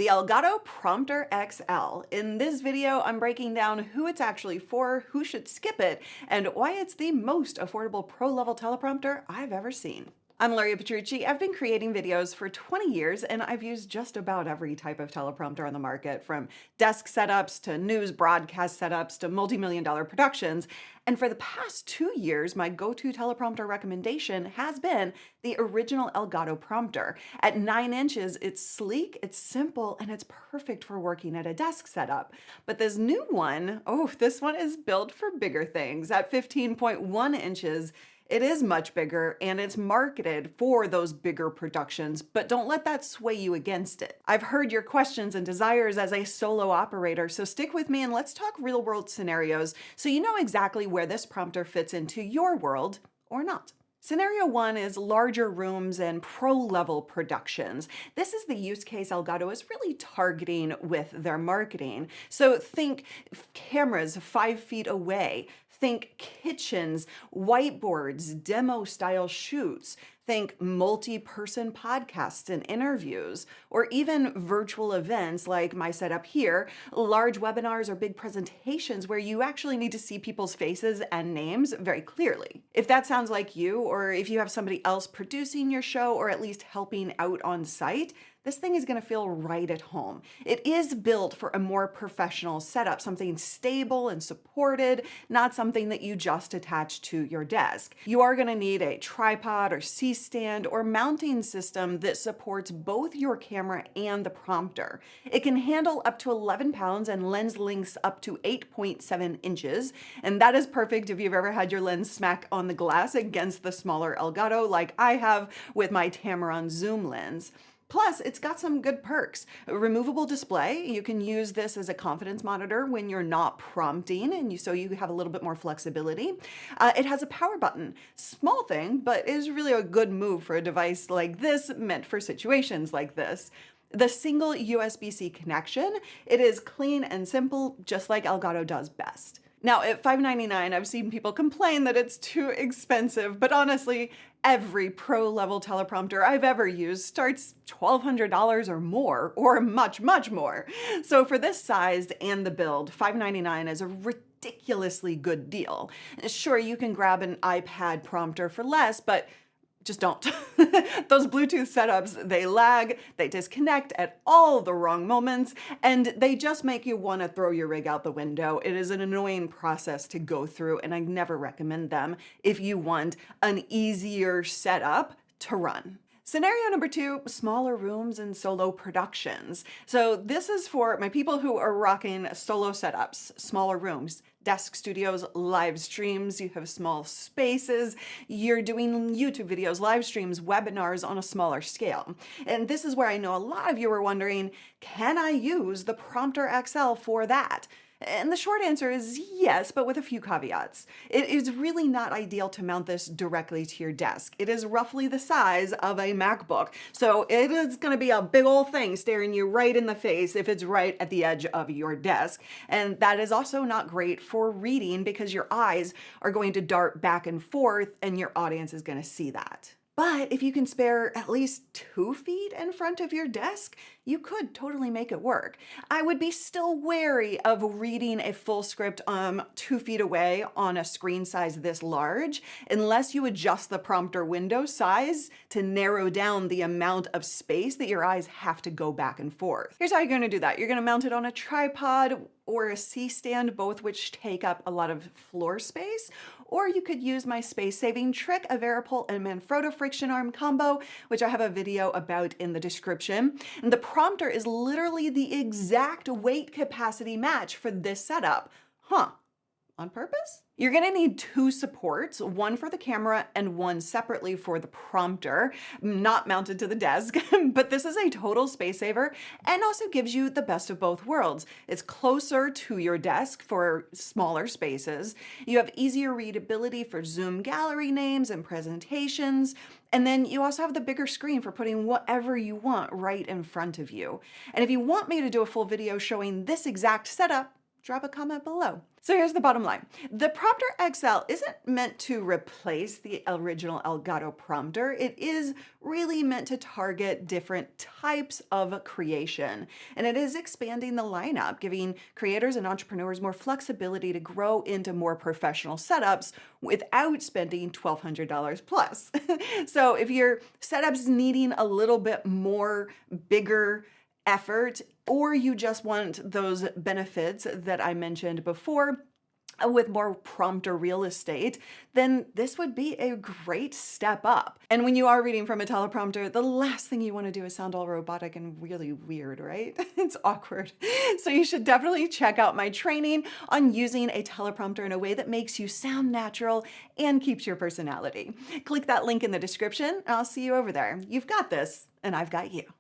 The Elgato Prompter XL. In this video, I'm breaking down who it's actually for, who should skip it, and why it's the most affordable pro-level teleprompter I've ever seen. I'm Laria Petrucci. I've been creating videos for 20 years, and I've used just about every type of teleprompter on the market, from desk setups to news broadcast setups to multi-million-dollar productions. And for the past 2 years, my go-to teleprompter recommendation has been the original Elgato Prompter. At 9 inches, it's sleek, it's simple, and it's perfect for working at a desk setup. But this new one, this one is built for bigger things. At 15.1 inches, it is much bigger, and it's marketed for those bigger productions, but don't let that sway you against it. I've heard your questions and desires as a solo operator, so stick with me and let's talk real-world scenarios so you know exactly where this prompter fits into your world or not. Scenario 1 is larger rooms and pro-level productions. This is the use case Elgato is really targeting with their marketing. So think cameras 5 feet away. Think kitchens, whiteboards, demo-style shoots. Think multi-person podcasts and interviews, or even virtual events like my setup here, large webinars or big presentations where you actually need to see people's faces and names very clearly. If that sounds like you, or if you have somebody else producing your show or at least helping out on site, this thing is going to feel right at home. It is built for a more professional setup, something stable and supported, not something that you just attach to your desk. You are going to need a tripod or C-stand or mounting system that supports both your camera and the prompter. It can handle up to 11 pounds and lens lengths up to 8.7 inches. And that is perfect if you've ever had your lens smack on the glass against the smaller Elgato like I have with my Tamron zoom lens. Plus, it's got some good perks. A removable display, you can use this as a confidence monitor when you're not prompting, and so you have a little bit more flexibility. It has a power button. Small thing, but is really a good move for a device like this, meant for situations like this. The single USB-C connection, it is clean and simple, just like Elgato does best. Now, at $599, I've seen people complain that it's too expensive, but honestly, every pro-level teleprompter I've ever used starts $1,200 or more, or much, much more. So for this size and the build, $599 is a ridiculously good deal. Sure, you can grab an iPad prompter for less, but just don't. Those Bluetooth setups, they lag, they disconnect at all the wrong moments, and they just make you want to throw your rig out the window. It is an annoying process to go through, and I never recommend them if you want an easier setup to run. Scenario number 2, smaller rooms and solo productions. So this is for my people who are rocking solo setups, smaller rooms, desk studios, live streams, you have small spaces, you're doing YouTube videos, live streams, webinars on a smaller scale. And this is where I know a lot of you are wondering, can I use the Prompter XL for that? And the short answer is yes, but with a few caveats. It is really not ideal to mount this directly to your desk. It is roughly the size of a MacBook, so it is going to be a big old thing staring you right in the face if it's right at the edge of your desk. And that is also not great for reading because your eyes are going to dart back and forth and your audience is going to see that. But if you can spare at least 2 feet in front of your desk, you could totally make it work. I would be still wary of reading a full script 2 feet away on a screen size this large, unless you adjust the prompter window size to narrow down the amount of space that your eyes have to go back and forth. Here's how you're going to do that. You're going to mount it on a tripod or a C-stand, both which take up a lot of floor space, or you could use my space-saving trick, a Varipole and Manfrotto friction arm combo, which I have a video about in the description. And the prompter is literally the exact weight capacity match for this setup. On purpose? You're going to need 2 supports, one for the camera and one separately for the prompter, not mounted to the desk, but this is a total space saver and also gives you the best of both worlds. It's closer to your desk for smaller spaces. You have easier readability for Zoom gallery names and presentations. And then you also have the bigger screen for putting whatever you want right in front of you. And if you want me to do a full video showing this exact setup, drop a comment below. So here's the bottom line. The Prompter XL isn't meant to replace the original Elgato prompter. It is really meant to target different types of creation. And it is expanding the lineup, giving creators and entrepreneurs more flexibility to grow into more professional setups without spending $1,200 plus. So if your setup's needing a little bit more bigger effort, or you just want those benefits that I mentioned before with more prompter real estate, then this would be a great step up. And when you are reading from a teleprompter, the last thing you want to do is sound all robotic and really weird, right? It's awkward. So you should definitely check out my training on using a teleprompter in a way that makes you sound natural and keeps your personality. Click that link in the description and I'll see you over there. You've got this, and I've got you.